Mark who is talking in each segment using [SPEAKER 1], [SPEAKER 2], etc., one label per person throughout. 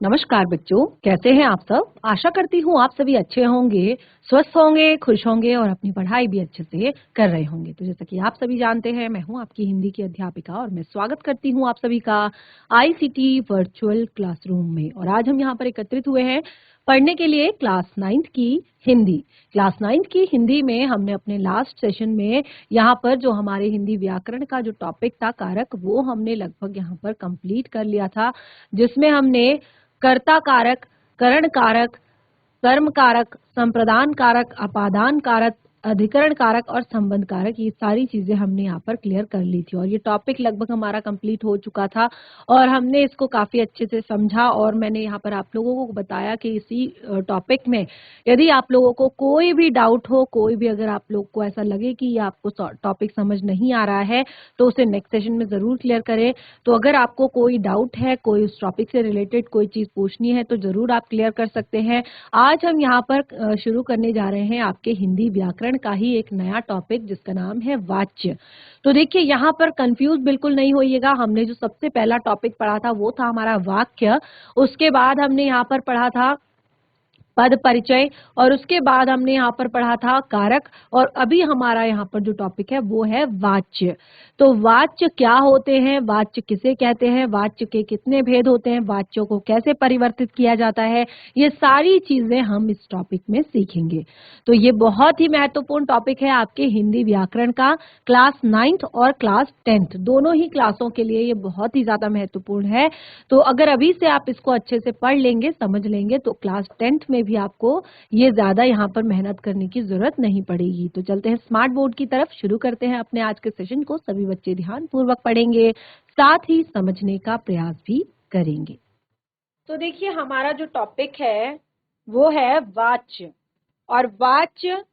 [SPEAKER 1] नमस्कार बच्चों, कैसे हैं आप सब? आशा करती हूँ आप सभी अच्छे होंगे, स्वस्थ होंगे, खुश होंगे और अपनी पढ़ाई भी अच्छे से कर रहे होंगे। तो जैसा कि आप सभी जानते हैं, मैं हूँ आपकी हिंदी की अध्यापिका और मैं स्वागत करती हूँ आप सभी का आईसीटी वर्चुअल क्लासरूम में। और आज हम यहाँ पर एकत्रित हुए हैं पढ़ने के लिए क्लास 9th की हिंदी। क्लास 9th की हिंदी में हमने अपने लास्ट सेशन में यहाँ पर जो हमारे हिंदी व्याकरण का जो टॉपिक था कारक, वो हमने लगभग यहाँ पर कंप्लीट कर लिया था, जिसमें हमने कर्ता कारक, करण कारक, कर्म कारक, संप्रदान कारक, अपादान कारक, अधिकरण कारक और संबंध कारक, ये सारी चीजें हमने यहाँ पर क्लियर कर ली थी और ये टॉपिक लगभग हमारा कंप्लीट हो चुका था और हमने इसको काफी अच्छे से समझा। और मैंने यहाँ पर आप लोगों को बताया कि इसी टॉपिक में यदि आप लोगों को कोई भी डाउट हो, कोई भी अगर आप लोग को ऐसा लगे कि ये आपको टॉपिक समझ नहीं आ रहा है, तो उसे नेक्स्ट सेशन में जरूर क्लियर करें। तो अगर आपको कोई डाउट है, कोई उस टॉपिक से रिलेटेड कोई चीज पूछनी है, तो जरूर आप क्लियर कर सकते हैं। आज हम यहाँ पर शुरू करने जा रहे हैं आपके हिंदी व्याकरण का ही एक नया टॉपिक, जिसका नाम है वाच्य। तो देखिए, यहाँ पर कंफ्यूज बिल्कुल नहीं होइएगा। हमने जो सबसे पहला टॉपिक पढ़ा था वो था हमारा वाक्य। उसके बाद हमने यहाँ पर पढ़ा था पद परिचय और उसके बाद हमने यहाँ पर पढ़ा था कारक और अभी हमारा यहाँ पर जो टॉपिक है वो है वाच्य। तो वाच्य क्या होते हैं, वाच्य किसे कहते हैं, वाच्य के कितने भेद होते हैं, वाच्यों को कैसे परिवर्तित किया जाता है, ये सारी चीजें हम इस टॉपिक में सीखेंगे। तो ये बहुत ही महत्वपूर्ण टॉपिक है आपके हिंदी व्याकरण का। क्लास 9th और क्लास 10th दोनों ही क्लासों के लिए ये बहुत ही ज्यादा महत्वपूर्ण है। तो अगर अभी से आप इसको अच्छे से पढ़ लेंगे, समझ लेंगे, तो क्लास 10th में भी आपको ये ज्यादा यहाँ पर मेहनत करने की जरूरत नहीं पड़ेगी। तो चलते हैं स्मार्ट बोर्ड की तरफ, शुरू करते हैं अपने आज के सेशन को। सभी बच्चे ध्यान पूर्वक पढ़ेंगे, साथ ही समझने का प्रयास भी करेंगे। तो देखिए, हमारा जो टॉपिक है वो है वाच्य। और वाच्य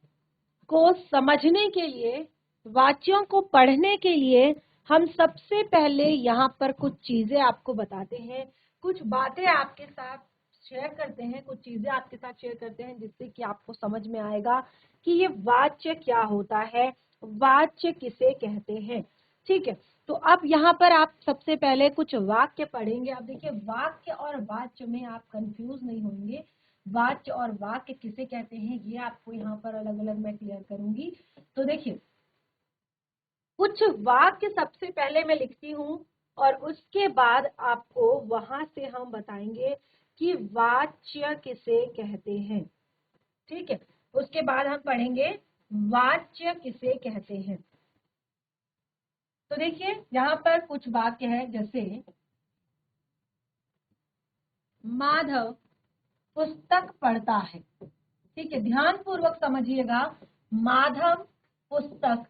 [SPEAKER 1] को समझने के लिए, वाच्यों को पढ़ने के लिए हम सबसे पहले यहाँ पर कुछ चीजें आपको बताते हैं, कुछ बातें आपके साथ शेयर करते हैं, कुछ चीजें आपके साथ शेयर करते हैं जिससे कि आपको समझ में आएगा कि ये वाच्य क्या होता है, वाच्य किसे कहते हैं। ठीक है, तो अब यहाँ पर आप सबसे पहले कुछ वाक्य पढ़ेंगे। अब देखिए, वाक्य और वाच्य में आप कंफ्यूज नहीं होंगे। वाच्य और वाक्य किसे कहते हैं ये आपको यहाँ पर अलग अलग मैं क्लियर करूंगी। तो देखिए, कुछ वाक्य सबसे पहले मैं लिखती हूँ और उसके बाद आपको वहां से हम बताएंगे कि वाच्य किसे कहते हैं। ठीक है, उसके बाद हम पढ़ेंगे वाच्य किसे कहते हैं। तो देखिए, यहाँ पर कुछ वाक्य है, जैसे माधव पुस्तक पढ़ता है। ठीक है, ध्यान पूर्वक समझिएगा, माधव पुस्तक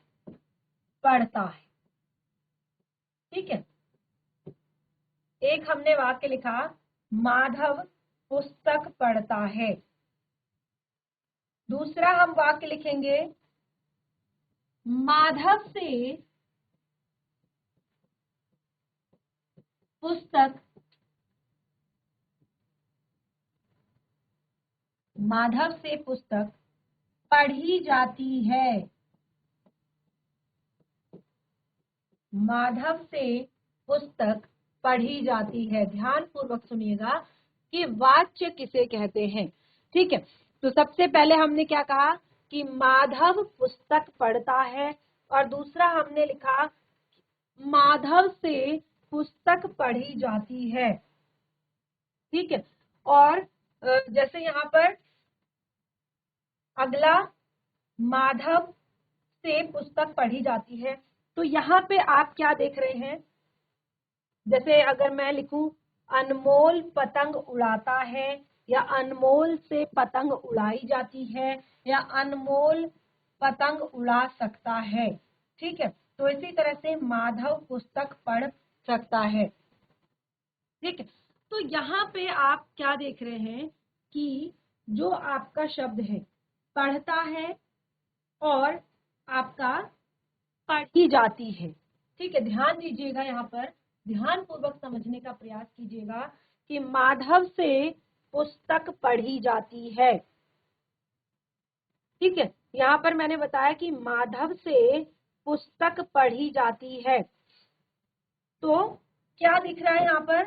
[SPEAKER 1] पढ़ता है। ठीक है, एक हमने वाक्य लिखा, माधव पुस्तक पढ़ता है। दूसरा हम वाक्य लिखेंगे, माधव से पुस्तक, माधव से पुस्तक पढ़ी जाती है। माधव से पुस्तक पढ़ी जाती है। ध्यान पूर्वक सुनिएगा कि वाच्य किसे कहते हैं। ठीक है, तो सबसे पहले हमने क्या कहा कि माधव पुस्तक पढ़ता है और दूसरा हमने लिखा माधव से पुस्तक पढ़ी जाती है। ठीक है, और जैसे यहाँ पर अगला, माधव से पुस्तक पढ़ी जाती है, तो यहाँ पे आप क्या देख रहे हैं, जैसे अगर मैं लिखूं अनमोल पतंग उड़ाता है, या अनमोल से पतंग उड़ाई जाती है, या अनमोल पतंग उड़ा सकता है। ठीक है, तो इसी तरह से माधव पुस्तक पढ़ सकता है। ठीक है, तो यहाँ पे आप क्या देख रहे हैं कि जो आपका शब्द है पढ़ता है और आपका पढ़ी जाती है। ठीक है, ध्यान दीजिएगा, यहाँ पर ध्यान पूर्वक समझने का प्रयास कीजिएगा कि माधव से पुस्तक पढ़ी जाती है। ठीक है, यहाँ पर मैंने बताया कि माधव से पुस्तक पढ़ी जाती है। तो क्या दिख रहा है यहाँ पर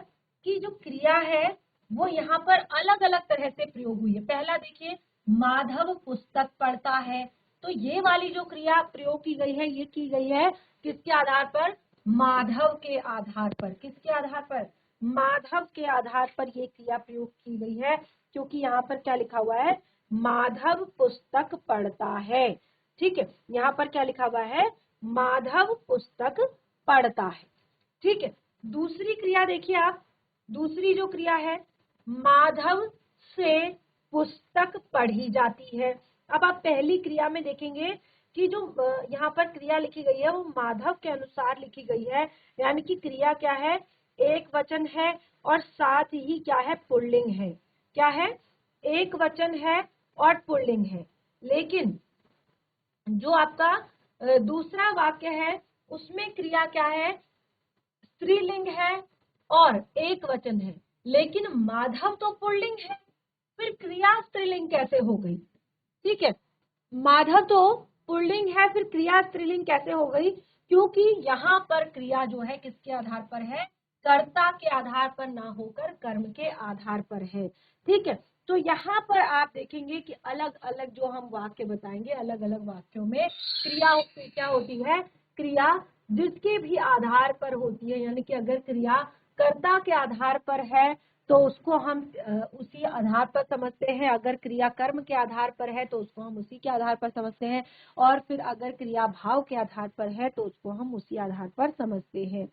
[SPEAKER 1] कि जो क्रिया है वो यहाँ पर अलग अलग तरह से प्रयोग हुई है। पहला देखिए, माधव पुस्तक पढ़ता है, तो ये वाली जो क्रिया प्रयोग की गई है, ये की गई है किसके आधार पर? माधव के आधार पर। किसके आधार पर? माधव के आधार पर ये क्रिया प्रयोग की गई है, क्योंकि यहाँ पर क्या लिखा हुआ है? माधव पुस्तक पढ़ता है। ठीक है, यहाँ पर क्या लिखा हुआ है? माधव पुस्तक पढ़ता है। ठीक है, दूसरी क्रिया देखिए आप, दूसरी जो क्रिया है, माधव से पुस्तक पढ़ी जाती है। अब आप पहली क्रिया में देखेंगे कि जो यहाँ पर क्रिया लिखी गई है वो माधव के अनुसार लिखी गई है, यानी कि क्रिया क्या है? एक वचन है और साथ ही क्या है? पुल्लिंग है। क्या है? एक वचन है और पुल्लिंग है। लेकिन जो आपका दूसरा वाक्य है उसमें क्रिया क्या है? स्त्रीलिंग है और एक वचन है, लेकिन माधव तो पुल्लिंग है, फिर क्रिया स्त्रीलिंग कैसे हो गई? ठीक है, माधव तो पुल्लिंग है, फिर क्रिया स्त्रीलिंग कैसे हो गई? क्योंकि यहाँ पर क्रिया जो है किसके आधार पर है? कर्ता के आधार पर ना होकर कर्म के आधार पर है। ठीक है, तो यहाँ पर आप देखेंगे कि अलग अलग जो हम वाक्य बताएंगे, अलग अलग वाक्यों में क्रिया क्या होती है? क्रिया जिसके भी आधार पर होती है, यानी कि अगर क्रिया कर्ता के आधार पर है तो उसको हम उसी आधार पर समझते हैं, अगर क्रिया कर्म के आधार पर है तो उसको हम उसी के आधार पर समझते हैं, और फिर अगर क्रिया भाव के आधार पर है तो उसको हम उसी आधार पर समझते हैं।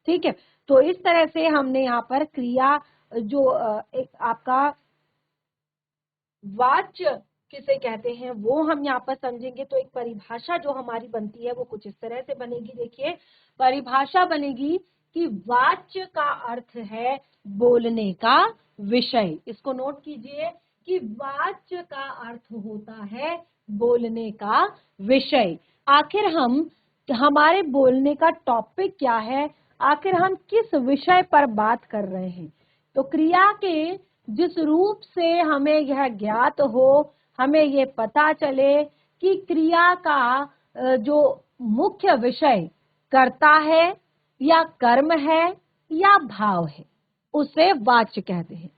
[SPEAKER 1] ठीक है, तो इस तरह से हमने यहाँ पर क्रिया जो एक आपका वाच्य किसे कहते हैं वो हम यहाँ पर समझेंगे। तो एक परिभाषा जो हमारी बनती है वो कुछ इस तरह से बनेगी। देखिए, परिभाषा बनेगी कि वाच्य का अर्थ है बोलने का विषय। इसको नोट कीजिए कि वाच्य का अर्थ होता है बोलने का विषय। आखिर हम हमारे बोलने का टॉपिक क्या है? आखिर हम किस विषय पर बात कर रहे हैं? तो क्रिया के जिस रूप से हमें यह ज्ञात हो, हमें ये पता चले कि क्रिया का जो मुख्य विषय कर्ता है या कर्म है या भाव है, उसे वाच्य कहते हैं।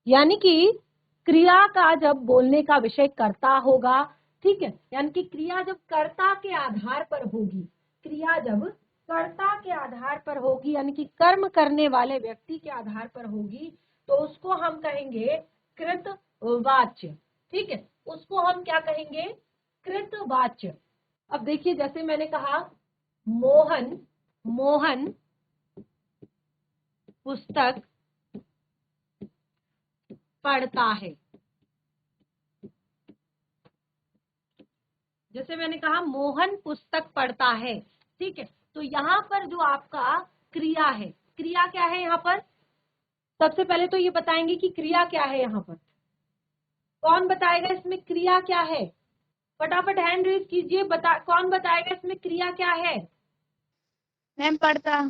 [SPEAKER 1] यानी कि क्रिया का जब बोलने का विषय कर्ता होगा, ठीक है, यानी कि क्रिया जब कर्ता के आधार पर होगी, क्रिया जब कर्ता के आधार पर होगी, यानी कि कर्म करने वाले व्यक्ति के आधार पर होगी, तो उसको हम कहेंगे कृतवाच्य। ठीक है, उसको हम क्या कहेंगे? कृतवाच्य। अब देखिए, जैसे मैंने कहा, मोहन मोहन पुस्तक पढ़ता है। जैसे मैंने कहा, मोहन पुस्तक पढ़ता है। ठीक है, तो यहाँ पर जो आपका क्रिया है, क्रिया क्या है यहाँ पर? सबसे पहले तो ये बताएंगे कि क्रिया क्या है यहाँ पर। कौन बताएगा इसमें क्रिया क्या है? फटाफट हैंड रेज कीजिए, कौन बताएगा इसमें क्रिया क्या है?
[SPEAKER 2] मैम पढ़ता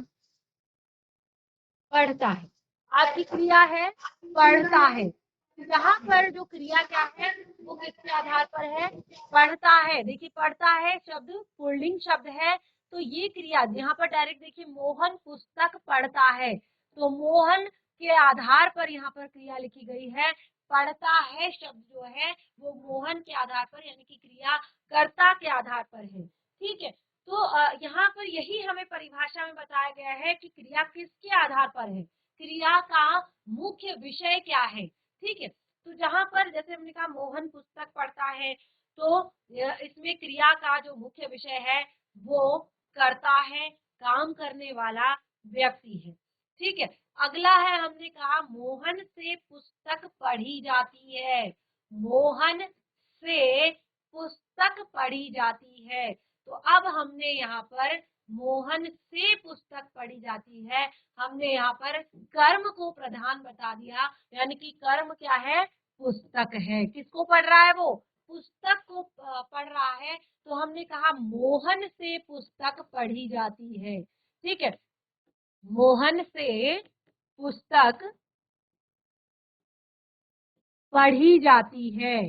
[SPEAKER 1] पढ़ता है। आपकी क्रिया है पढ़ता है। यहाँ पर जो क्रिया क्या है वो किसके आधार पर है? पढ़ता है। देखिए, पढ़ता है शब्द पुल्लिंग शब्द है, तो ये क्रिया यहाँ पर डायरेक्ट देखिए, मोहन पुस्तक पढ़ता है, तो मोहन के आधार पर यहाँ पर क्रिया लिखी गई है। पढ़ता है शब्द जो है वो मोहन के आधार पर, यानी कि क्रिया कर्ता के आधार पर है। ठीक है, तो यहाँ पर यही हमें परिभाषा में बताया गया है कि क्रिया किसके आधार पर है, क्रिया का मुख्य विषय क्या है। ठीक है, तो जहां पर जैसे हमने कहा मोहन पुस्तक पढ़ता है, तो इसमें क्रिया का जो मुख्य विषय है वो करता है, काम करने वाला व्यक्ति है। ठीक है, अगला है, हमने कहा मोहन से पुस्तक पढ़ी जाती है। मोहन से पुस्तक पढ़ी जाती है, तो अब हमने यहाँ पर मोहन से पुस्तक पढ़ी जाती है, हमने यहाँ पर कर्म को प्रधान बता दिया, यानी कि कर्म क्या है? पुस्तक है। किसको पढ़ रहा है? वो पुस्तक को पढ़ रहा है, तो हमने कहा मोहन से पुस्तक पढ़ी जाती है। ठीक है, मोहन से पुस्तक पढ़ी जाती है।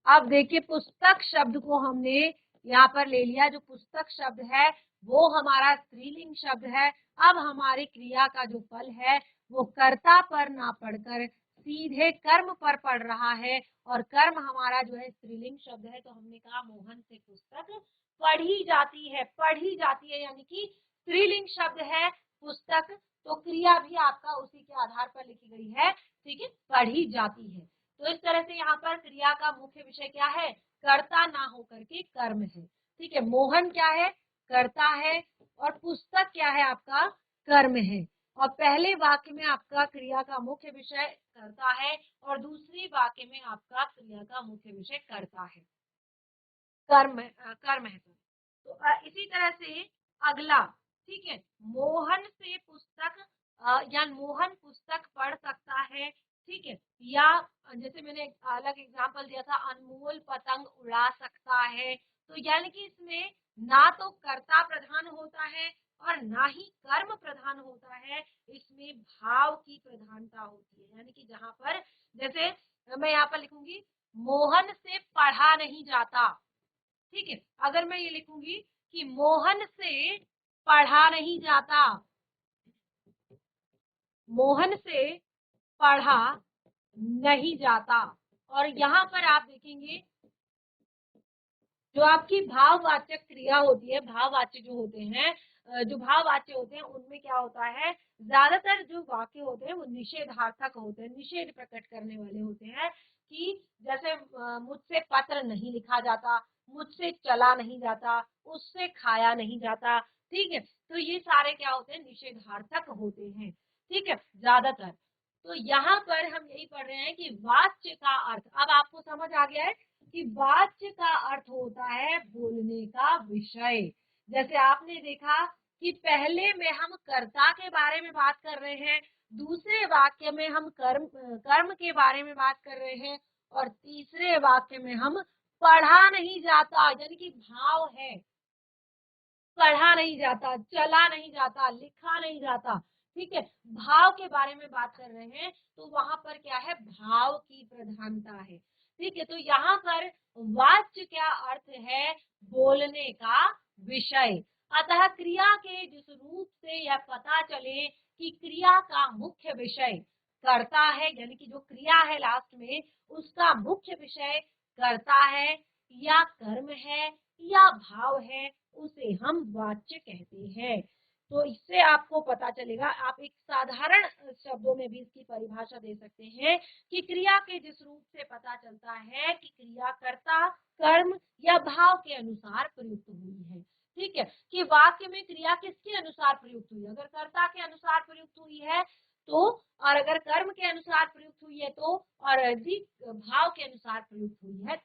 [SPEAKER 1] अब देखिए, पुस्तक शब्द को हमने यहाँ पर ले लिया। जो पुस्तक शब्द है वो हमारा स्त्रीलिंग शब्द है। अब हमारी क्रिया का जो फल है वो कर्ता पर ना पढ़कर सीधे कर्म पर पड़ रहा है, और कर्म हमारा जो है स्त्रीलिंग शब्द है। तो हमने कहा मोहन से पुस्तक पढ़ी जाती है, पढ़ी जाती है यानी कि स्त्रीलिंग शब्द है पुस्तक, तो क्रिया भी आपका उसी के आधार पर लिखी गई है, ठीक है, पढ़ी जाती है। तो इस तरह से यहाँ पर क्रिया का मुख्य विषय क्या है, कर्ता ना होकर के कर्म है, ठीक है। मोहन क्या है, कर्ता है, और पुस्तक क्या है आपका, कर्म है। और पहले वाक्य में आपका क्रिया का मुख्य विषय कर्ता है, और दूसरी वाक्य में आपका क्रिया का मुख्य विषय कर्ता है, कर्म है। तो इसी तरह से अगला, ठीक है, मोहन से पुस्तक या मोहन पुस्तक पढ़ सकता है, ठीक है, या जैसे मैंने एक अलग एग्जांपल दिया था, अनमोल पतंग उड़ा सकता है। तो यानी कि इसमें ना तो कर्ता प्रधान होता है और ना ही कर्म प्रधान होता है, इसमें भाव की प्रधानता होती है। यानी कि जहां पर, जैसे मैं यहाँ पर लिखूंगी मोहन से पढ़ा नहीं जाता, ठीक है, अगर मैं ये लिखूंगी कि मोहन से पढ़ा नहीं जाता, मोहन से पढ़ा नहीं जाता, और यहाँ पर आप देखेंगे जो आपकी भाववाचक क्रिया होती है, भाववाच्य जो होते हैं, जो भाववाच्य होते हैं उनमें क्या होता है, ज्यादातर जो वाक्य होते हैं वो निषेधार्थक होते हैं, निषेध प्रकट करने वाले होते हैं। कि जैसे मुझसे पत्र नहीं लिखा जाता, मुझसे चला नहीं जाता, उससे खाया नहीं जाता, ठीक है। तो ये सारे क्या होते हैं, निषेधार्थक होते हैं, ठीक है, ज्यादातर। तो यहाँ पर हम यही पढ़ रहे हैं कि वाच्य का अर्थ, अब आपको समझ आ गया है कि वाच्य का अर्थ होता है बोलने का विषय। जैसे आपने देखा कि पहले में हम कर्ता के बारे में बात कर रहे हैं, दूसरे वाक्य में हम कर्म के बारे में बात कर रहे हैं, और तीसरे वाक्य में हम पढ़ा नहीं जाता यानी कि भाव है, पढ़ा नहीं जाता, चला नहीं जाता, लिखा नहीं जाता, ठीक है, भाव के बारे में बात कर रहे हैं। तो वहां पर क्या है, भाव की प्रधानता है, ठीक है। तो यहाँ पर वाच्य क्या अर्थ है, बोलने का विषय। अतः क्रिया के जिस रूप से यह पता चले कि क्रिया का मुख्य विषय कर्ता है, यानी कि जो क्रिया है लास्ट में उसका मुख्य विषय कर्ता है या कर्म है या भाव है, उसे हम वाच्य कहते हैं। तो इससे आपको पता चलेगा, आप एक साधारण शब्दों में भी इसकी परिभाषा दे सकते हैं कि क्रिया के जिस रूप से पता चलता है कि क्रिया कर्ता, कर्म या भाव के अनुसार प्रयुक्त हुई है, ठीक है, कि वाक्य में क्रिया किसके अनुसार प्रयुक्त हुई है, अगर कर्ता के अनुसार प्रयुक्त हुई है तो, और अगर कर्म के अनुसार प्रयुक्त हुई है तो, और अधिक भाव के अनुसार प्रयुक्त हुई है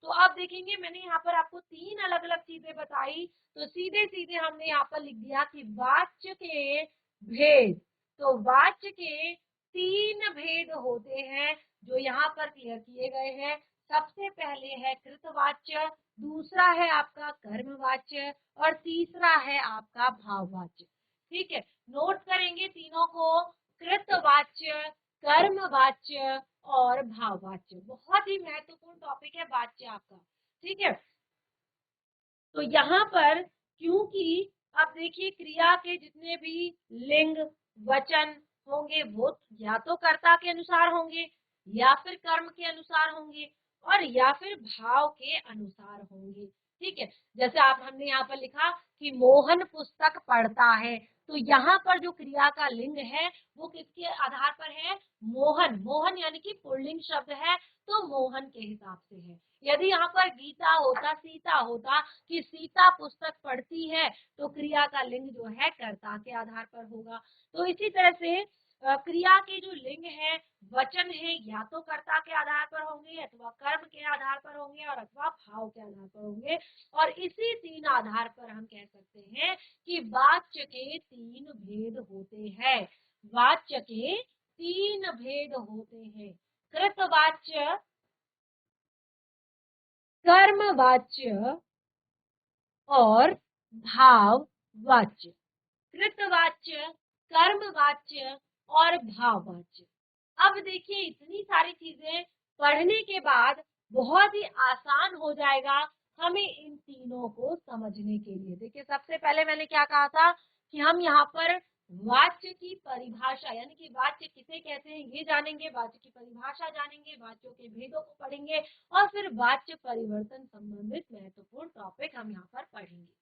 [SPEAKER 1] तो आप देखेंगे मैंने यहाँ पर आपको तीन अलग अलग चीजें बताई। तो सीधे सीधे हमने यहाँ पर लिख दिया कि वाच्य के भेद, तो वाच्य के तीन भेद होते हैं जो यहाँ पर क्लियर किए गए हैं। सबसे पहले है कृतवाच्य, दूसरा है आपका कर्मवाच्य, और तीसरा है आपका भाववाच्य, ठीक है। नोट करेंगे तीनों को, कृतवाच्य, कर्मवाच्य और भाववाच्य। बहुत ही महत्वपूर्ण टॉपिक है वाच्य आपका, ठीक है। तो यहाँ पर क्योंकि अब देखिए क्रिया के जितने भी लिंग वचन होंगे वो या तो कर्ता के अनुसार होंगे, या फिर कर्म के अनुसार होंगे, और या फिर भाव के अनुसार होंगे, ठीक है। जैसे आप हमने यहाँ पर लिखा कि मोहन पुस्तक पढ़ता है, तो यहाँ पर जो क्रिया का लिंग है वो किसके आधार पर है, मोहन, मोहन यानी कि पुल्लिंग शब्द है तो मोहन के हिसाब से है। यदि यहाँ पर गीता होता, सीता होता कि सीता पुस्तक पढ़ती है, तो क्रिया का लिंग जो है कर्ता के आधार पर होगा। तो इसी तरह से क्रिया के जो लिंग है, वचन है, या तो कर्ता के आधार पर होंगे, अथवा कर्म के आधार पर होंगे, और अथवा भाव के आधार पर होंगे। और इसी तीन आधार पर हम कह सकते हैं कि वाच्य के तीन भेद होते हैं, वाच्य के तीन भेद होते हैं, कृतवाच्य, कर्मवाच्य और भाववाच्य। कृतवाच्य, कर्मवाच्य और भाववाच्य। अब देखिए इतनी सारी चीजें पढ़ने के बाद बहुत ही आसान हो जाएगा हमें इन तीनों को समझने के लिए देखिए सबसे पहले मैंने क्या कहा था कि हम यहाँ पर वाच्य की परिभाषा यानी कि वाच्य किसे कहते हैं ये जानेंगे, वाच्य की परिभाषा जानेंगे, वाच्यों के भेदों को पढ़ेंगे और फिर वाच्य परिवर्तन संबंधित महत्वपूर्ण टॉपिक हम यहाँ पर पढ़ेंगे।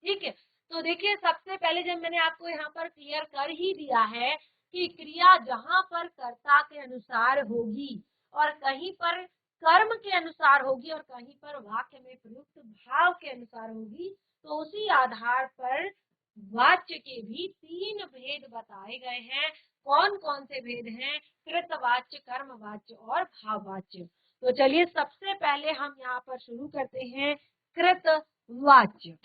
[SPEAKER 1] ठीक है, तो देखिए सबसे पहले जब मैंने आपको यहाँ पर क्लियर कर ही दिया है कि क्रिया जहां पर कर्ता के अनुसार होगी और कहीं पर कर्म के अनुसार होगी और कहीं पर वाक्य में प्रयुक्त भाव के अनुसार होगी, तो उसी आधार पर वाच्य के भी 3 भेद बताए गए हैं। कौन कौन से भेद हैं? कृतवाच्य, कर्मवाच्य और भाववाच्य। तो चलिए सबसे पहले हम यहाँ पर शुरू करते हैं कृतवाच्य।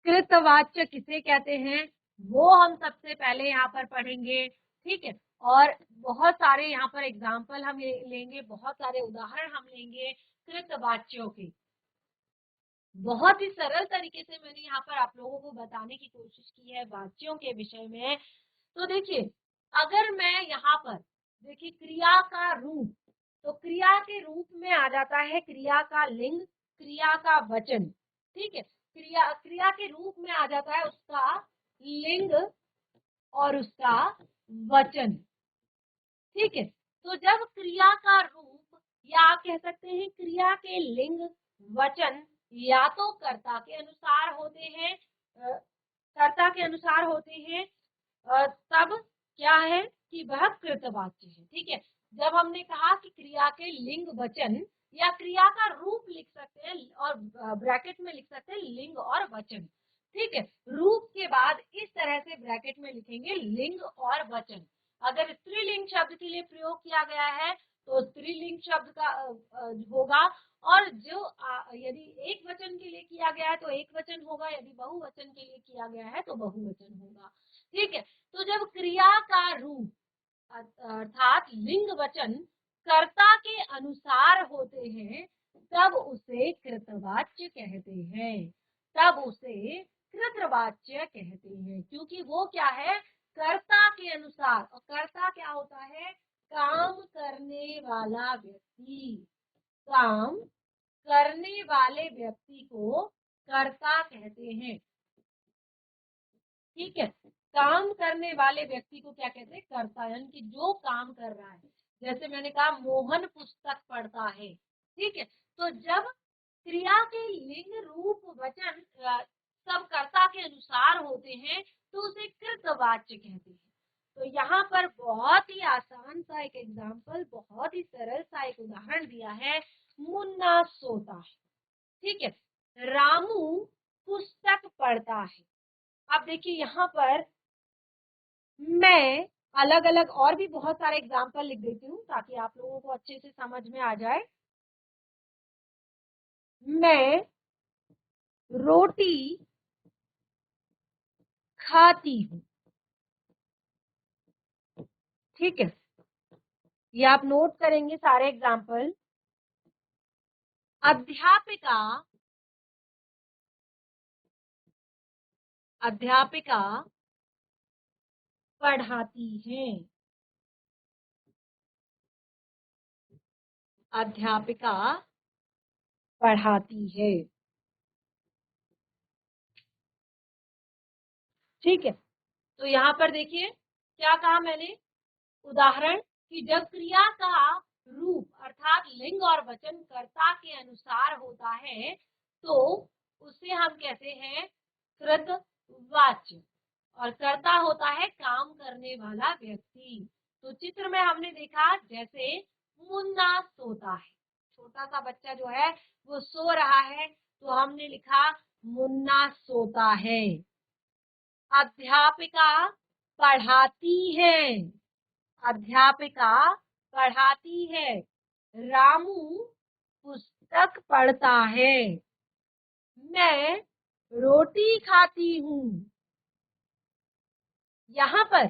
[SPEAKER 1] कृतवाच्य किसे कहते हैं वो हम सबसे पहले यहाँ पर पढ़ेंगे। ठीक है, और बहुत सारे यहाँ पर एग्जाम्पल हम लेंगे, बहुत सारे उदाहरण हम लेंगे कृतवाच्यों के। बहुत ही सरल तरीके से मैंने यहाँ पर आप लोगों को बताने की कोशिश की है वाच्यों के विषय में। तो देखिए अगर मैं यहाँ पर देखिए क्रिया का रूप, तो क्रिया के रूप में आ जाता है क्रिया का लिंग, क्रिया का वचन। ठीक है, क्रिया के रूप में आ जाता है उसका लिंग और उसका वचन। ठीक है, तो जब क्रिया का रूप या आप कह सकते हैं क्रिया के लिंग वचन या तो कर्ता के अनुसार होते हैं, कर्ता के अनुसार होते हैं, तब क्या है कि वह कृतवाच्य है। ठीक है, जब हमने कहा कि क्रिया के लिंग वचन या क्रिया का रूप लिख सकते हैं और ब्रैकेट में लिख सकते हैं लिंग और वचन। ठीक है, रूप के बाद इस तरह से ब्रैकेट में लिखेंगे लिंग और वचन। अगर स्त्रीलिंग शब्द के लिए प्रयोग किया गया है तो स्त्रीलिंग शब्द का होगा, और जो यदि एक वचन के लिए किया गया है तो एक वचन होगा, यदि बहुवचन के लिए किया गया है तो बहुवचन होगा। ठीक है, तो जब क्रिया का रूप अर्थात लिंग वचन कर्ता के अनुसार होते हैं तब उसे कृतवाच्य कहते हैं, तब उसे कृतवाच्य कहते हैं, क्योंकि वो क्या है कर्ता के अनुसार। और कर्ता क्या होता है? काम करने वाला व्यक्ति। काम करने वाले व्यक्ति को कर्ता कहते हैं। ठीक है, काम करने वाले व्यक्ति को क्या कहते हैं? कर्ता, यानी कि जो काम कर रहा है। जैसे मैंने कहा मोहन पुस्तक पढ़ता है। ठीक है, तो जब क्रिया के लिंग रूप वचन सब कर्ता के अनुसार होते हैं तो उसे कृतवाच्य कहते हैं। तो यहाँ पर बहुत ही आसान सा एक एग्जाम्पल, बहुत ही सरल सा एक उदाहरण दिया है, मुन्ना सोता है। ठीक है, रामू पुस्तक पढ़ता है। अब देखिए यहाँ पर मैं अलग अलग और भी बहुत सारे एग्जाम्पल लिख देती हूँ ताकि आप लोगों को अच्छे से समझ में आ जाए। मैं रोटी खाती हूँ। ठीक है, ये आप नोट करेंगे सारे एग्जाम्पल। अध्यापिका अध्यापिका पढ़ाती है। अध्यापिका पढ़ाती है। ठीक है, तो यहाँ पर देखिए क्या कहा मैंने, उदाहरण कि जब क्रिया का रूप अर्थात लिंग और वचन कर्ता के अनुसार होता है तो उसे हम कहते हैं कृतवाच्य, और कर्ता होता है काम करने वाला व्यक्ति। तो चित्र में हमने देखा जैसे मुन्ना सोता है, छोटा सा बच्चा जो है वो सो रहा है तो हमने लिखा मुन्ना सोता है। अध्यापिका पढ़ाती है। अध्यापिका पढ़ाती है। रामू पुस्तक पढ़ता है। मैं रोटी खाती हूँ। यहाँ पर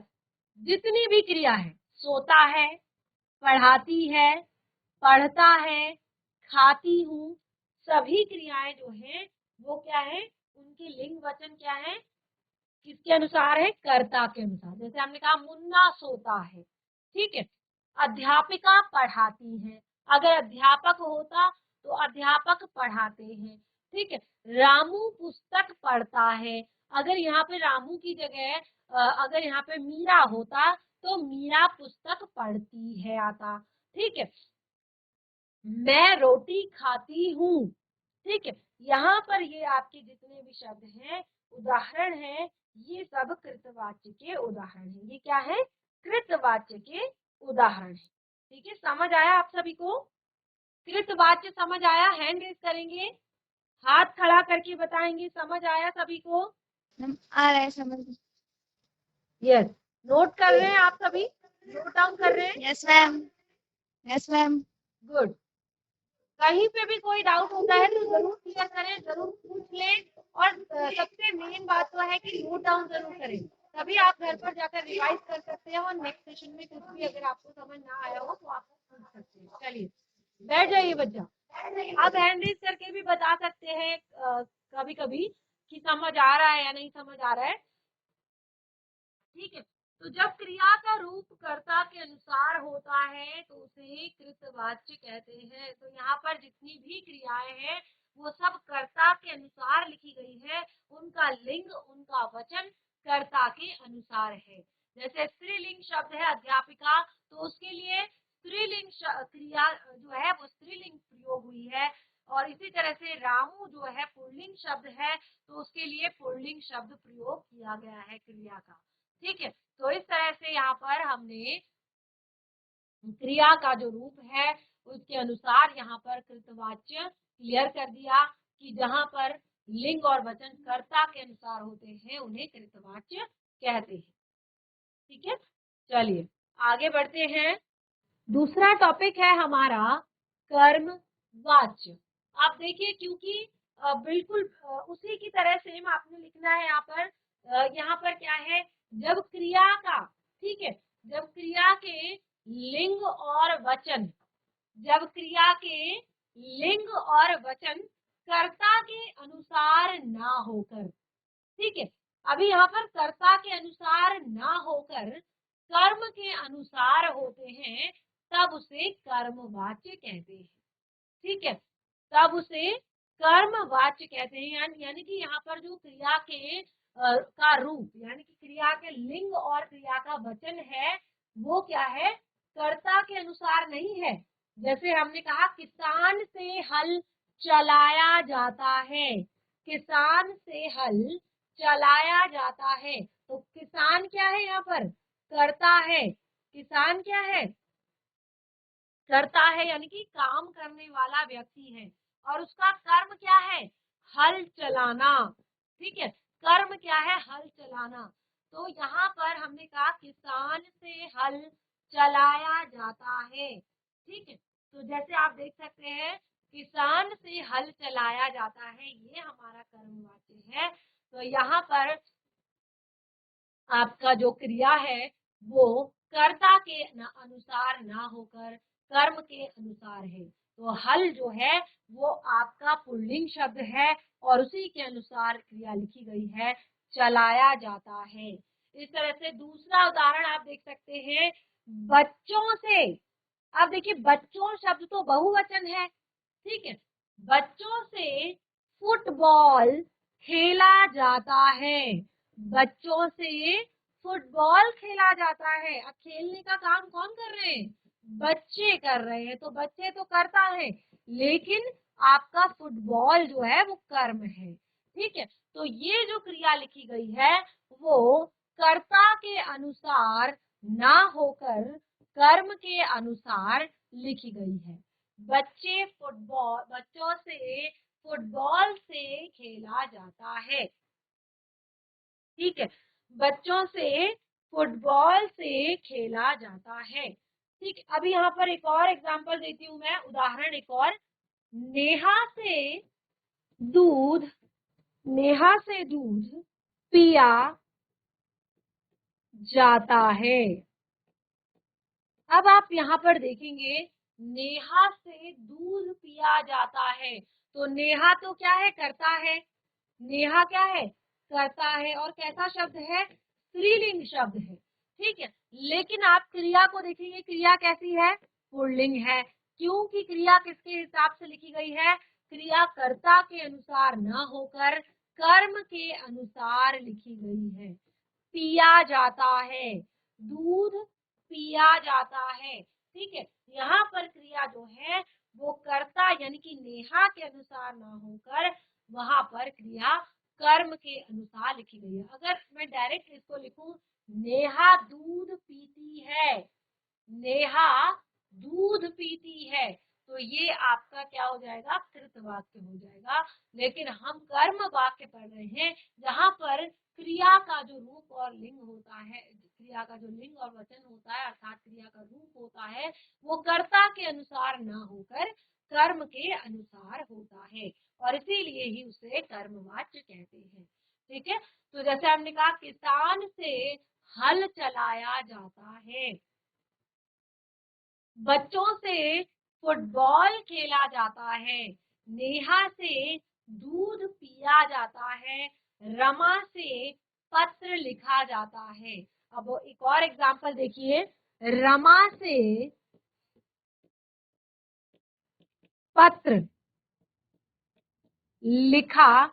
[SPEAKER 1] जितनी भी क्रिया है, सोता है, पढ़ाती है, पढ़ता है, खाती हूँ, सभी क्रियाएं जो हैं वो क्या है, उनके लिंग वचन क्या है, किसके अनुसार है? कर्ता के अनुसार। जैसे हमने कहा मुन्ना सोता है। ठीक है, अध्यापिका पढ़ाती है। अगर अध्यापक होता तो अध्यापक पढ़ाते हैं। ठीक है, रामू पुस्तक पढ़ता है। अगर यहाँ पे रामू की जगह अगर यहाँ पे मीरा होता तो मीरा पुस्तक पढ़ती है आता। ठीक है, मैं रोटी खाती हूँ। ठीक है, यहाँ पर ये आपके जितने भी शब्द हैं, उदाहरण हैं, ये सब कृतवाच्य के उदाहरण हैं। ये क्या है? कृतवाच्य के उदाहरण है। ठीक है, समझ आया आप सभी को? कृतवाच्य समझ आया? हैंड रेज करेंगे, हाथ खड़ा करके बताएंगे समझ आया सभी को?
[SPEAKER 2] मैम आ रहा है समझ में।
[SPEAKER 1] यस, नोट कर रहे हैं आप सभी? नोट डाउन कर रहे हैं?
[SPEAKER 2] Yes ma'am, yes ma'am.
[SPEAKER 1] Good. कहीं पे भी कोई डाउट होता है तो जरूर क्लियर करें, जरूर पूछ लें। और सबसे मेन बात तो है कि नोट डाउन जरूर करें, तभी आप घर पर जाकर रिवाइज कर सकते हैं और नेक्स्ट सेशन में कुछ भी अगर आपको समझ ना आया हो तो आप पूछ सकते हैं। चलिए बैठ जाइए बच्चा। आप हैंड रेज करके भी बता सकते हैं कभी कभी कि समझ आ रहा है या नहीं समझ आ रहा है। ठीक है, तो जब क्रिया का रूप कर्ता के अनुसार होता है तो उसे कृतवाच्य कहते हैं। तो यहाँ पर जितनी भी क्रियाएं हैं वो सब कर्ता के अनुसार लिखी गई है, उनका लिंग उनका वचन कर्ता के अनुसार है। जैसे स्त्रीलिंग शब्द है अध्यापिका, तो उसके लिए स्त्रीलिंग क्रिया जो है वो स्त्रीलिंग प्रयोग हुई है। और इसी तरह से रामू जो है पुल्लिंग शब्द है, तो उसके लिए पुल्लिंग शब्द प्रयोग किया गया है क्रिया का। ठीक है, तो इस तरह से यहाँ पर हमने क्रिया का जो रूप है उसके अनुसार यहाँ पर कृतवाच्य क्लियर कर दिया कि जहाँ पर लिंग और वचन कर्ता के अनुसार होते हैं उन्हें कृतवाच्य कहते हैं। ठीक है, चलिए आगे बढ़ते हैं। दूसरा टॉपिक है हमारा कर्मवाच्य। आप देखिए, क्योंकि बिल्कुल उसी की तरह सेम आपने लिखना है। यहाँ पर क्या है, जब क्रिया का, ठीक है, जब क्रिया के लिंग और वचन, जब क्रिया के लिंग और वचन कर्ता के अनुसार ना होकर, ठीक है, अभी यहाँ पर कर्ता के अनुसार ना होकर कर्म के अनुसार होते हैं, तब उसे कर्मवाच्य कहते हैं। ठीक है, तब उसे कर्मवाच्य कहते हैं। यानी कि यहाँ पर जो क्रिया के का रूप, यानी कि क्रिया के लिंग और क्रिया का वचन है वो क्या है, कर्ता के अनुसार नहीं है। जैसे हमने कहा किसान से हल चलाया जाता है, किसान से हल चलाया जाता है, तो किसान क्या है, यहाँ पर कर्ता है। किसान क्या है, करता है, यानी कि काम करने वाला व्यक्ति है। और उसका कर्म क्या है, हल चलाना। ठीक है, कर्म क्या है, हल चलाना। तो यहाँ पर हमने कहा किसान से हल चलाया जाता है। ठीक है, तो जैसे आप देख सकते हैं किसान से हल चलाया जाता है, ये हमारा कर्मवाच्य है। तो यहाँ पर आपका जो क्रिया है वो कर्ता के अनुसार ना होकर कर्म के अनुसार है। तो हल जो है वो आपका पुल्लिंग शब्द है और उसी के अनुसार क्रिया लिखी गई है, चलाया जाता है। इस तरह से दूसरा उदाहरण आप देख सकते हैं, बच्चों से। अब देखिए बच्चों शब्द तो बहुवचन है, ठीक है, बच्चों से फुटबॉल खेला जाता है, बच्चों से फुटबॉल खेला जाता है। अब खेलने का काम कौन कर रहे हैं, बच्चे कर रहे हैं, तो बच्चे तो करता है, लेकिन आपका फुटबॉल जो है वो कर्म है। ठीक है, तो ये जो क्रिया लिखी गई है वो कर्ता के अनुसार ना होकर कर्म के अनुसार लिखी गई है। बच्चों से फुटबॉल से खेला जाता है। ठीक है, बच्चों से फुटबॉल से खेला जाता है। ठीक, अभी यहाँ पर एक और एग्जांपल देती हूँ मैं, उदाहरण एक और। नेहा से दूध, नेहा से दूध पिया जाता है। अब आप यहाँ पर देखेंगे नेहा से दूध पिया जाता है, तो नेहा तो क्या है, करता है। नेहा क्या है, करता है, और कैसा शब्द है, स्त्रीलिंग शब्द है। ठीक है, लेकिन आप क्रिया को देखेंगे, क्रिया कैसी है, पुल्लिंग है। क्योंकि क्रिया किसके हिसाब से लिखी गई है, क्रिया कर्ता के अनुसार न होकर कर्म के अनुसार लिखी गई है। पिया जाता है, दूध पिया जाता है, ठीक है। यहाँ पर क्रिया जो है वो कर्ता यानी कि नेहा के अनुसार ना होकर वहां पर क्रिया कर्म के अनुसार लिखी गई है। अगर मैं डायरेक्ट इसको लिखूं, नेहा दूध पीती है, नेहा दूध पीती है, तो ये आपका क्या हो जाएगा, कृत वाक्य हो जाएगा। लेकिन हम कर्म वाक्य पढ़ रहे हैं जहां पर क्रिया का जो रूप और लिंग होता है, क्रिया का जो लिंग और वचन होता है अर्थात क्रिया का रूप होता है वो कर्ता के अनुसार ना होकर कर्म के अनुसार होता है और इसीलिए ही उसे कर्मवाच्य कहते हैं। ठीक है, तो जैसे हमने कहा किसान से हल चलाया जाता है, बच्चों से फुटबॉल खेला जाता है, नेहा से दूध पिया जाता है, रमा से पत्र लिखा जाता है। अब एक और एग्जांपल देखिए, रमा से पत्र लिखा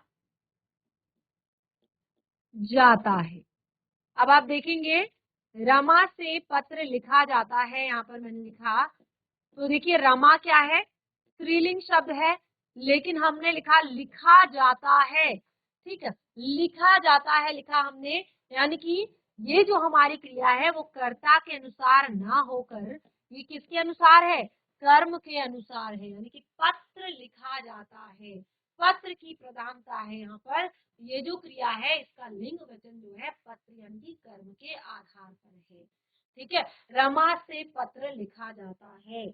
[SPEAKER 1] जाता है। अब आप देखेंगे रमा से पत्र लिखा जाता है, यहाँ पर मैंने लिखा, तो देखिए रमा क्या है, स्त्रीलिंग शब्द है, लेकिन हमने लिखा लिखा जाता है। ठीक है, लिखा जाता है लिखा हमने, यानी कि ये जो हमारी क्रिया है वो कर्ता के अनुसार ना होकर ये किसके अनुसार है, कर्म के अनुसार है, यानी कि पत्र लिखा जाता है। पत्र की प्रधानता है यहाँ पर, ये जो क्रिया है इसका लिंग वचन जो है पत्र यानी कि कर्म के आधार पर है। ठीक है, रमा से पत्र लिखा जाता है।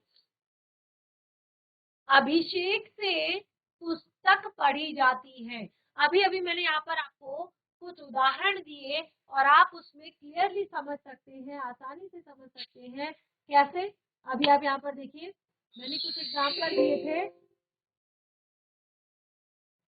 [SPEAKER 1] अभिषेक से पुस्तक पढ़ी जाती है। अभी अभी मैंने यहाँ पर आपको कुछ उदाहरण दिए और आप उसमें क्लियरली समझ सकते हैं, आसानी से समझ सकते हैं। कैसे, अभी आप यहाँ पर देखिए मैंने कुछ एग्जाम्पल दिए थे।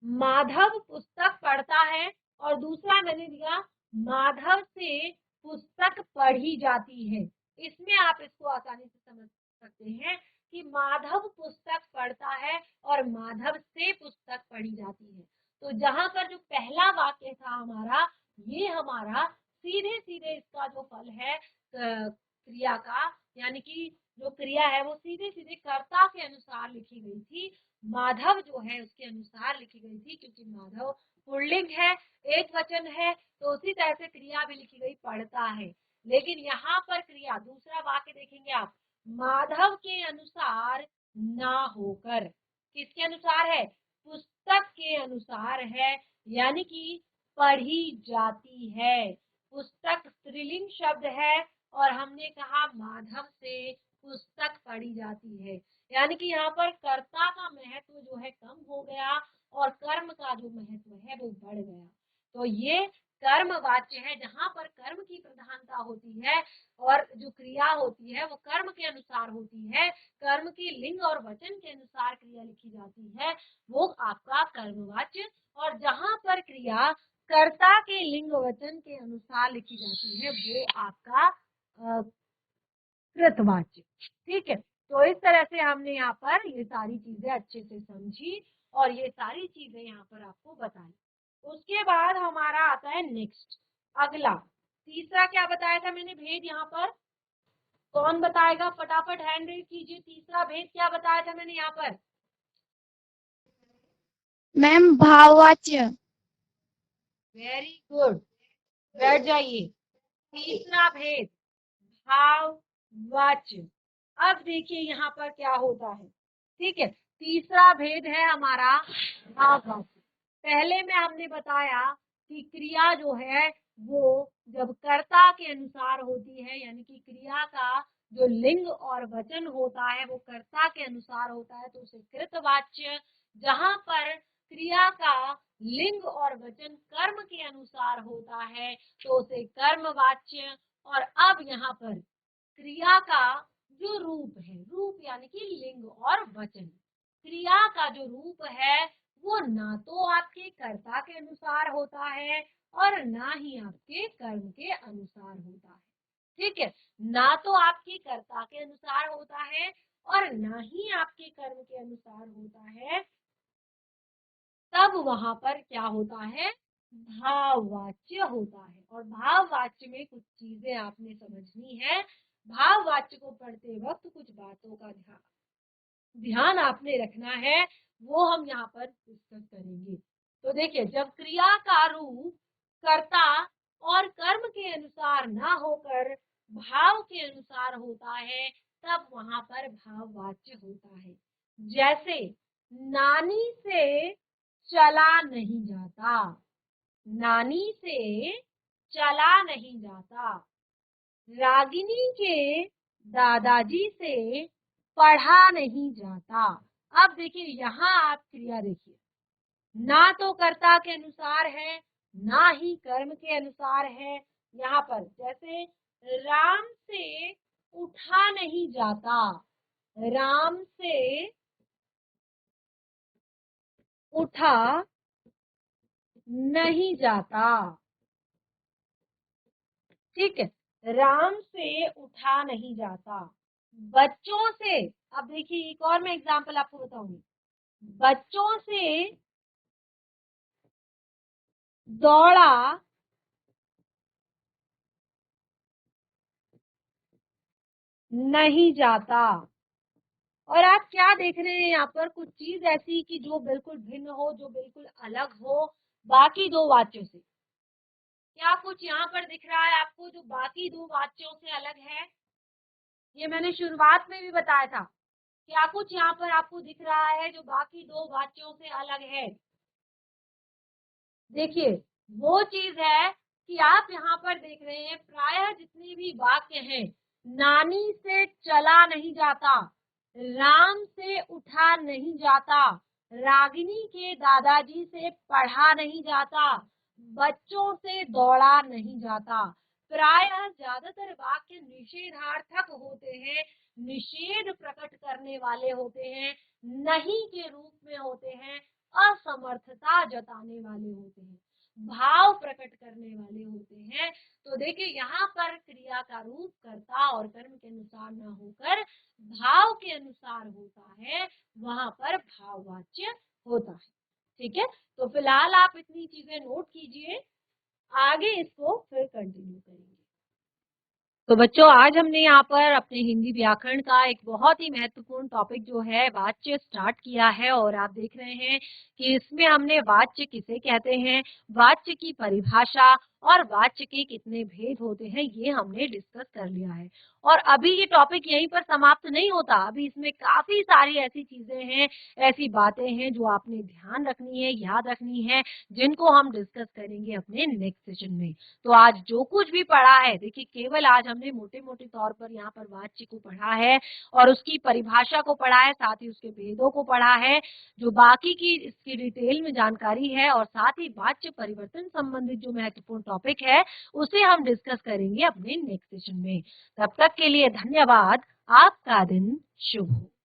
[SPEAKER 1] माधव पुस्तक पढ़ता है और दूसरा मैंने दिया माधव से पुस्तक पढ़ी जाती है। इसमें आप इसको आसानी से समझ सकते हैं कि माधव पुस्तक पढ़ता है और माधव से पुस्तक पढ़ी जाती है। तो जहां पर जो पहला वाक्य था हमारा, ये हमारा सीधे सीधे इसका जो फल है क्रिया का, यानी कि जो क्रिया है वो सीधे सीधे कर्ता के अनुसार लिखी गई थी, माधव जो है उसके अनुसार लिखी गई थी, क्योंकि माधव पुल्लिंग है, एक वचन है, तो उसी तरह से क्रिया भी लिखी गई पढ़ता है। लेकिन यहाँ पर क्रिया दूसरा वाक्य देखेंगे आप, माधव के अनुसार ना होकर किसके अनुसार है, पुस्तक के अनुसार है, यानी कि पढ़ी जाती है। पुस्तक स्त्रीलिंग शब्द है और हमने कहा माधव से पुस्तक पढ़ी जाती है, यानी कि यहाँ पर कर्ता का महत्व जो है कम हो गया और कर्म का जो महत्व है वो बढ़ गया। तो ये कर्म वाच्य है, जहां पर कर्म की प्रधानता होती है और जो क्रिया होती है वो कर्म के अनुसार होती है, कर्म की लिंग और वचन के अनुसार क्रिया लिखी जाती है, वो आपका कर्मवाच्य। और जहां पर क्रिया कर्ता के लिंग वचन के अनुसार लिखी जाती है वो आपका कृतवाच्य। ठीक है, तो इस तरह से हमने यहाँ पर ये सारी चीजें अच्छे से समझी और ये सारी चीजें यहाँ पर आपको बताई। उसके बाद हमारा आता है नेक्स्ट, अगला तीसरा क्या बताया था मैंने भेद, यहाँ पर कौन बताएगा, फटाफट हैंड रेज कीजिए। तीसरा भेद क्या बताया था मैंने यहाँ पर,
[SPEAKER 2] मैम भाववाच्य।
[SPEAKER 1] वेरी गुड, बैठ जाइए। तीसरा भेद भाववाच्य। अब देखिए यहाँ पर क्या होता है, ठीक है, तीसरा भेद है हमारा भाववाच्य। पहले में हमने बताया कि क्रिया जो है वो जब कर्ता के अनुसार होती है, यानी कि क्रिया का जो लिंग और वचन होता है वो कर्ता के अनुसार होता है, तो उसे कृतवाच्य। जहां पर क्रिया का लिंग और वचन कर्म के अनुसार होता है तो उसे कर्मवाच्य। और अब यहाँ पर क्रिया का जो रूप है, रूप यानी कि लिंग और वचन, क्रिया का जो रूप है वो ना तो आपके कर्ता के अनुसार होता है और ना ही आपके कर्म के अनुसार होता है। ठीक है, ना तो आपके कर्ता के अनुसार होता है और ना ही आपके कर्म के अनुसार होता है, तब वहां पर क्या होता है, भाववाच्य होता है। और भाववाच्य में कुछ चीजें आपने समझनी है। भाववाच्य को पढ़ते वक्त कुछ बातों का ध्यान आपने रखना है, वो हम यहाँ पर डिस्कस करेंगे। तो देखिए, जब क्रिया का रूप कर्ता और कर्म के अनुसार ना होकर भाव के अनुसार होता है, तब वहां पर भाववाच्य होता है। जैसे नानी से चला नहीं जाता, नानी से चला नहीं जाता। रागिनी के दादाजी से पढ़ा नहीं जाता। अब देखिए, यहाँ आप क्रिया देखिए, ना तो कर्ता के अनुसार है, ना ही कर्म के अनुसार है। यहाँ पर जैसे राम से उठा नहीं जाता, राम से उठा नहीं जाता, ठीक है, राम से उठा नहीं जाता। बच्चों से, अब देखिए एक और मैं एग्जांपल आपको बताऊंगी, बच्चों से दौड़ा नहीं जाता। और आप क्या देख रहे हैं यहाँ पर, कुछ चीज ऐसी कि जो बिल्कुल भिन्न हो, जो बिल्कुल अलग हो बाकी दो वाच्यों से। क्या कुछ यहाँ पर दिख रहा है आपको जो बाकी दो वाच्यों से अलग है? ये मैंने शुरुआत में भी बताया था। क्या कुछ यहाँ पर आपको दिख रहा है जो बाकी दो वाच्यों से अलग है? देखिए, वो चीज है कि आप यहाँ पर देख रहे हैं प्रायः जितने भी वाक्य हैं, नानी से चला नहीं जाता, राम से उठा नहीं जाता, रागिनी के दादाजी से पढ़ा नहीं जाता, बच्चों से दौड़ा नहीं जाता। प्रायः ज्यादातर वाक्य निषेधार्थक होते हैं, निषेध प्रकट करने वाले होते हैं, नहीं के रूप में होते हैं, असमर्थता जताने वाले होते हैं, भाव प्रकट करने वाले होते हैं। तो देखिए, यहाँ पर क्रिया का रूप कर्ता और कर्म के अनुसार न होकर भाव के अनुसार होता है, वहां पर भाववाच्य होता है। ठीक है, तो फिलहाल आप इतनी चीजें नोट कीजिए, आगे इसको फिर कंटिन्यू करेंगे। तो बच्चों, आज हमने यहाँ पर अपने हिंदी व्याकरण का एक बहुत ही महत्वपूर्ण टॉपिक जो है वाच्य स्टार्ट किया है। और आप देख रहे हैं कि इसमें हमने वाच्य किसे कहते हैं, वाच्य की परिभाषा और वाच्य के कितने भेद होते हैं, ये हमने डिस्कस कर लिया है। और अभी ये टॉपिक यहीं पर समाप्त नहीं होता, अभी इसमें काफी सारी ऐसी चीजें हैं, ऐसी बातें हैं जो आपने ध्यान रखनी है, याद रखनी है, जिनको हम डिस्कस करेंगे अपने नेक्स्ट सेशन में। तो आज जो कुछ भी पढ़ा है, देखिए केवल आज हमने मोटे मोटे तौर पर यहाँ पर वाच्य को पढ़ा है और उसकी परिभाषा को पढ़ा है, साथ ही उसके भेदों को पढ़ा है। जो बाकी की इसकी डिटेल में जानकारी है और साथ ही वाच्य परिवर्तन संबंधित जो महत्वपूर्ण टॉपिक है, उसे हम डिस्कस करेंगे अपने नेक्स्ट सेशन में। तब तक के लिए धन्यवाद। आपका दिन शुभ हो।